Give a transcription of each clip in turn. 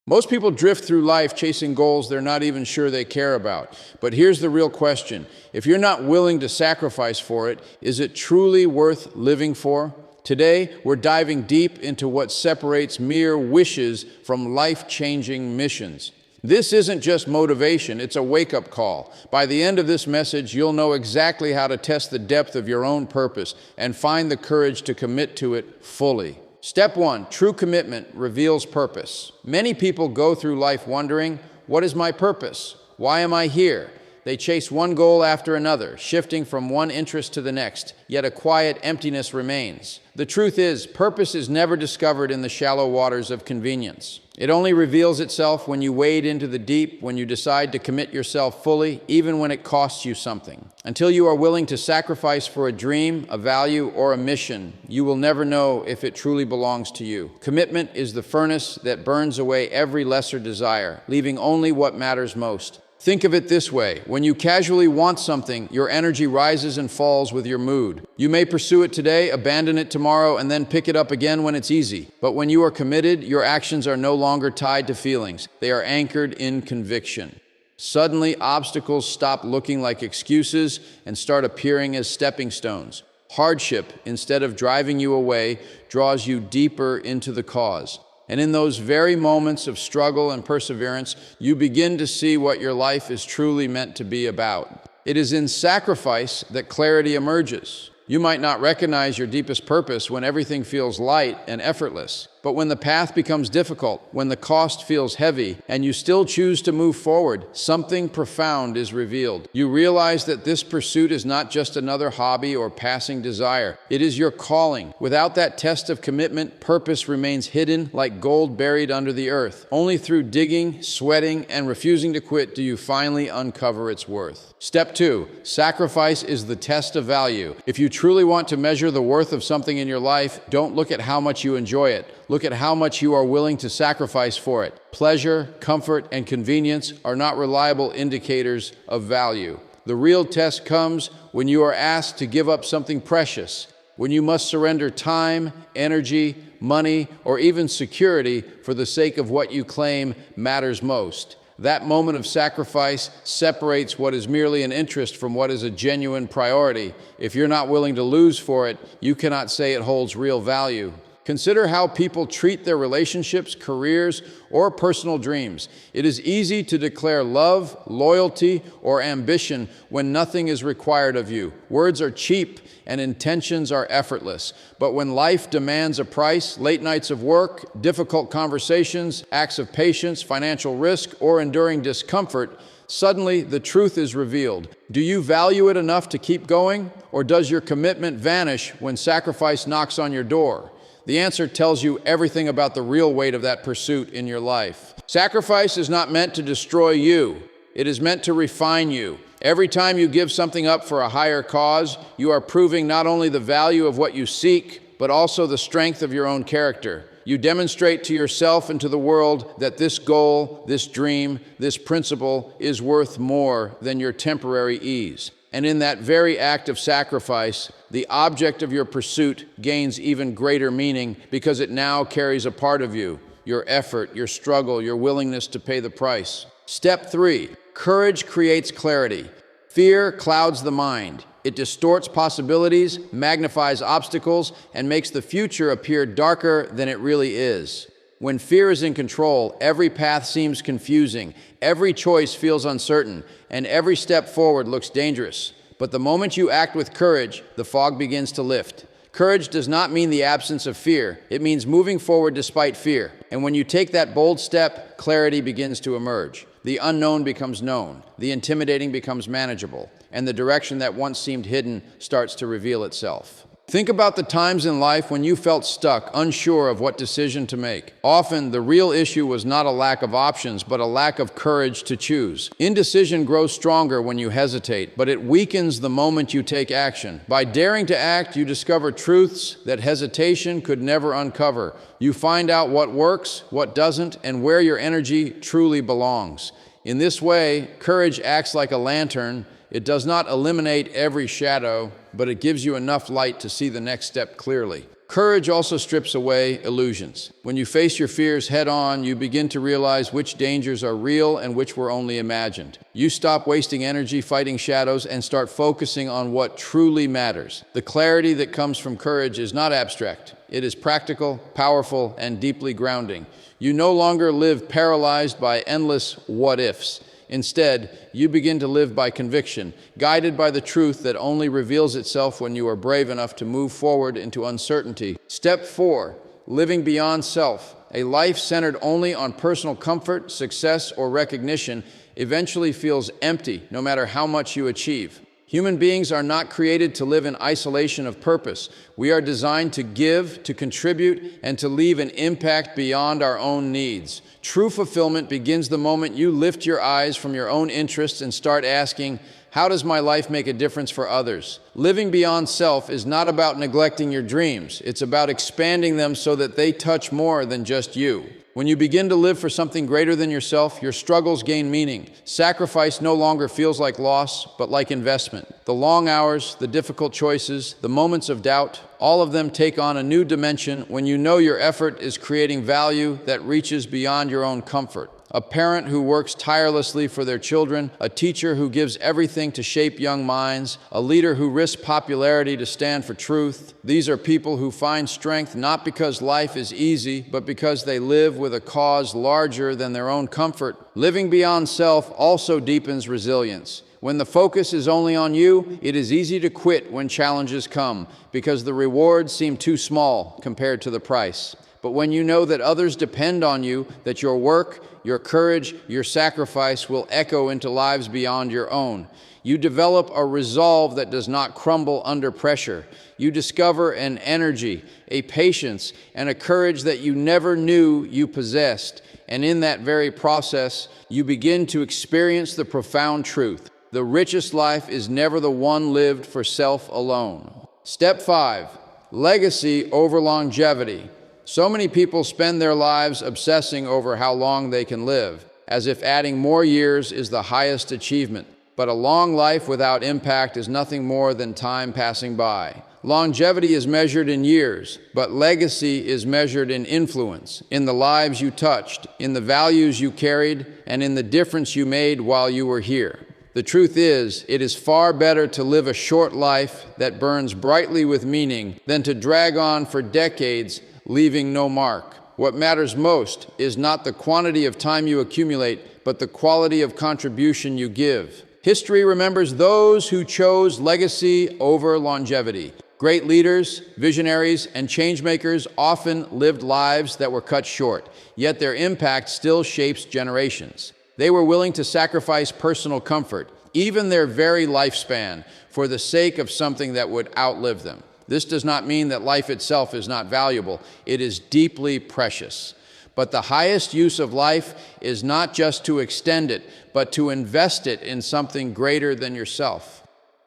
Most people drift through life chasing goals they're not even sure they care about. But here's the real question. If you're not willing to sacrifice for it, is it truly worth living for? Today, we're diving deep into what separates mere wishes from life-changing missions. This isn't just motivation, it's a wake-up call. By the end of this message, you'll know exactly how to test the depth of your own purpose and find the courage to commit to it fully. Step 1, true commitment reveals purpose. Many people go through life wondering, what is my purpose? Why am I here? They chase one goal after another, shifting from one interest to the next, yet a quiet emptiness remains. The truth is, purpose is never discovered in the shallow waters of convenience. It only reveals itself when you wade into the deep, when you decide to commit yourself fully, even when it costs you something. Until you are willing to sacrifice for a dream, a value, or a mission, you will never know if it truly belongs to you. Commitment is the furnace that burns away every lesser desire, leaving only what matters most. Think of it this way. When you casually want something, your energy rises and falls with your mood. You may pursue it today, abandon it tomorrow, and then pick it up again when it's easy. But when you are committed, your actions are no longer tied to feelings. They are anchored in conviction. Suddenly, obstacles stop looking like excuses and start appearing as stepping stones. Hardship, instead of driving you away, draws you deeper into the cause. And in those very moments of struggle and perseverance, you begin to see what your life is truly meant to be about. It is in sacrifice that clarity emerges. You might not recognize your deepest purpose when everything feels light and effortless. But when the path becomes difficult, when the cost feels heavy, and you still choose to move forward, something profound is revealed. You realize that this pursuit is not just another hobby or passing desire. It is your calling. Without that test of commitment, purpose remains hidden like gold buried under the earth. Only through digging, sweating, and refusing to quit do you finally uncover its worth. Step 2, sacrifice is the test of value. If you truly want to measure the worth of something in your life, don't look at how much you enjoy it. Look at how much you are willing to sacrifice for it. Pleasure, comfort, and convenience are not reliable indicators of value. The real test comes when you are asked to give up something precious, when you must surrender time, energy, money, or even security for the sake of what you claim matters most. That moment of sacrifice separates what is merely an interest from what is a genuine priority. If you're not willing to lose for it, you cannot say it holds real value. Consider how people treat their relationships, careers, or personal dreams. It is easy to declare love, loyalty, or ambition when nothing is required of you. Words are cheap and intentions are effortless. But when life demands a price, late nights of work, difficult conversations, acts of patience, financial risk, or enduring discomfort, suddenly the truth is revealed. Do you value it enough to keep going? Or does your commitment vanish when sacrifice knocks on your door? The answer tells you everything about the real weight of that pursuit in your life. Sacrifice is not meant to destroy you. It is meant to refine you. Every time you give something up for a higher cause, you are proving not only the value of what you seek, but also the strength of your own character. You demonstrate to yourself and to the world that this goal, this dream, this principle is worth more than your temporary ease. And in that very act of sacrifice, the object of your pursuit gains even greater meaning because it now carries a part of you, your effort, your struggle, your willingness to pay the price. Step 3, courage creates clarity. Fear clouds the mind. It distorts possibilities, magnifies obstacles, and makes the future appear darker than it really is. When fear is in control, every path seems confusing, every choice feels uncertain, and every step forward looks dangerous. But the moment you act with courage, the fog begins to lift. Courage does not mean the absence of fear. It means moving forward despite fear. And when you take that bold step, clarity begins to emerge. The unknown becomes known, the intimidating becomes manageable, and the direction that once seemed hidden starts to reveal itself. Think about the times in life when you felt stuck, unsure of what decision to make. Often, the real issue was not a lack of options, but a lack of courage to choose. Indecision grows stronger when you hesitate, but it weakens the moment you take action. By daring to act, you discover truths that hesitation could never uncover. You find out what works, what doesn't, and where your energy truly belongs. In this way, courage acts like a lantern. It does not eliminate every shadow, but it gives you enough light to see the next step clearly. Courage also strips away illusions. When you face your fears head on, you begin to realize which dangers are real and which were only imagined. You stop wasting energy fighting shadows and start focusing on what truly matters. The clarity that comes from courage is not abstract. It is practical, powerful, and deeply grounding. You no longer live paralyzed by endless what-ifs. Instead, you begin to live by conviction, guided by the truth that only reveals itself when you are brave enough to move forward into uncertainty. Step 4, living beyond self. A life centered only on personal comfort, success, or recognition eventually feels empty, no matter how much you achieve. Human beings are not created to live in isolation of purpose. We are designed to give, to contribute, and to leave an impact beyond our own needs. True fulfillment begins the moment you lift your eyes from your own interests and start asking, how does my life make a difference for others? Living beyond self is not about neglecting your dreams. It's about expanding them so that they touch more than just you. When you begin to live for something greater than yourself, your struggles gain meaning. Sacrifice no longer feels like loss, but like investment. The long hours, the difficult choices, the moments of doubt, all of them take on a new dimension when you know your effort is creating value that reaches beyond your own comfort. A parent who works tirelessly for their children, a teacher who gives everything to shape young minds, a leader who risks popularity to stand for truth. These are people who find strength not because life is easy, but because they live with a cause larger than their own comfort. Living beyond self also deepens resilience. When the focus is only on you, it is easy to quit when challenges come, because the rewards seem too small compared to the price. But when you know that others depend on you, that your work, your courage, your sacrifice will echo into lives beyond your own, you develop a resolve that does not crumble under pressure. You discover an energy, a patience, and a courage that you never knew you possessed. And in that very process, you begin to experience the profound truth. The richest life is never the one lived for self alone. Step 5, legacy over longevity. So many people spend their lives obsessing over how long they can live, as if adding more years is the highest achievement. But a long life without impact is nothing more than time passing by. Longevity is measured in years, but legacy is measured in influence, in the lives you touched, in the values you carried, and in the difference you made while you were here. The truth is, it is far better to live a short life that burns brightly with meaning than to drag on for decades, leaving no mark. What matters most is not the quantity of time you accumulate, but the quality of contribution you give. History remembers those who chose legacy over longevity. Great leaders, visionaries, and changemakers often lived lives that were cut short, yet their impact still shapes generations. They were willing to sacrifice personal comfort, even their very lifespan, for the sake of something that would outlive them. This does not mean that life itself is not valuable. It is deeply precious. But the highest use of life is not just to extend it, but to invest it in something greater than yourself.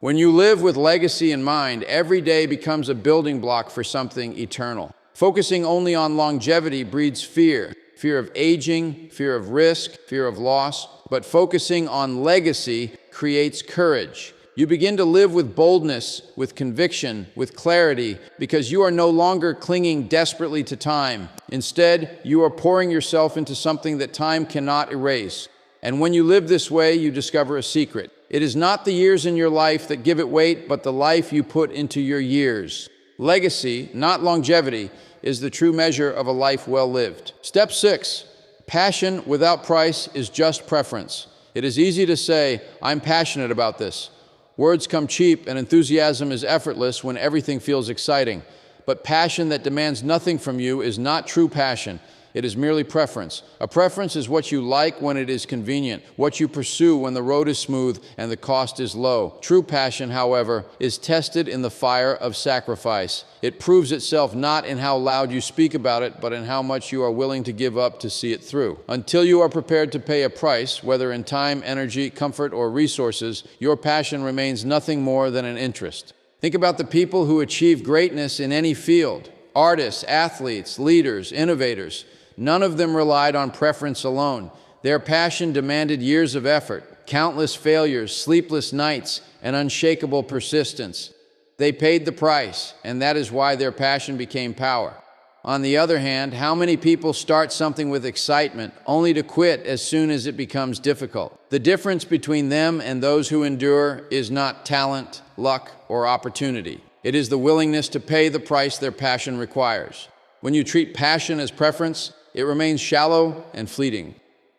When you live with legacy in mind, every day becomes a building block for something eternal. Focusing only on longevity breeds fear. Fear of aging, fear of risk, fear of loss. But focusing on legacy creates courage. You begin to live with boldness, with conviction, with clarity, because you are no longer clinging desperately to time. Instead, you are pouring yourself into something that time cannot erase. And when you live this way, you discover a secret. It is not the years in your life that give it weight, but the life you put into your years. Legacy, not longevity, is the true measure of a life well lived. Step 6, passion without price is just preference. It is easy to say, I'm passionate about this. Words come cheap and enthusiasm is effortless when everything feels exciting. But passion that demands nothing from you is not true passion. It is merely preference. A preference is what you like when it is convenient, what you pursue when the road is smooth and the cost is low. True passion, however, is tested in the fire of sacrifice. It proves itself not in how loud you speak about it, but in how much you are willing to give up to see it through. Until you are prepared to pay a price, whether in time, energy, comfort, or resources, your passion remains nothing more than an interest. Think about the people who achieve greatness in any field. Artists, athletes, leaders, innovators. None of them relied on preference alone. Their passion demanded years of effort, countless failures, sleepless nights, and unshakable persistence. They paid the price, and that is why their passion became power. On the other hand, how many people start something with excitement only to quit as soon as it becomes difficult? The difference between them and those who endure is not talent, luck, or opportunity. It is the willingness to pay the price their passion requires. When you treat passion as preference, it remains shallow and fleeting.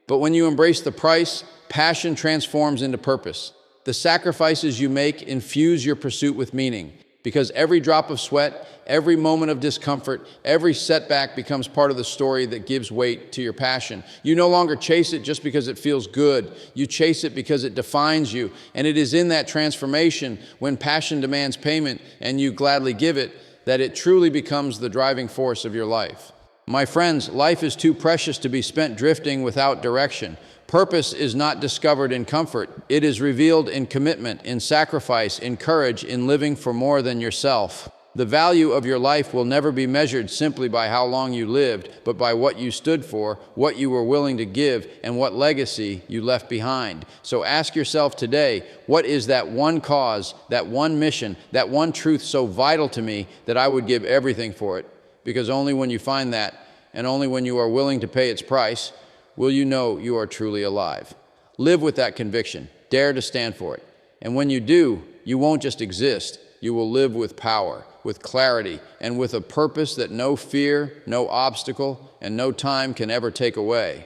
But when you embrace the price, passion transforms into purpose. The sacrifices you make infuse your pursuit with meaning, because every drop of sweat, every moment of discomfort, every setback becomes part of the story that gives weight to your passion. You no longer chase it just because it feels good. You chase it because it defines you, and it is in that transformation, when passion demands payment and you gladly give it, that it truly becomes the driving force of your life. My friends, life is too precious to be spent drifting without direction. Purpose is not discovered in comfort. It is revealed in commitment, in sacrifice, in courage, in living for more than yourself. The value of your life will never be measured simply by how long you lived, but by what you stood for, what you were willing to give, and what legacy you left behind. So ask yourself today, what is that one cause, that one mission, that one truth so vital to me that I would give everything for it? Because only when you find that, and only when you are willing to pay its price, will you know you are truly alive. Live with that conviction. Dare to stand for it. And when you do, you won't just exist. You will live with power, with clarity, and with a purpose that no fear, no obstacle, and no time can ever take away.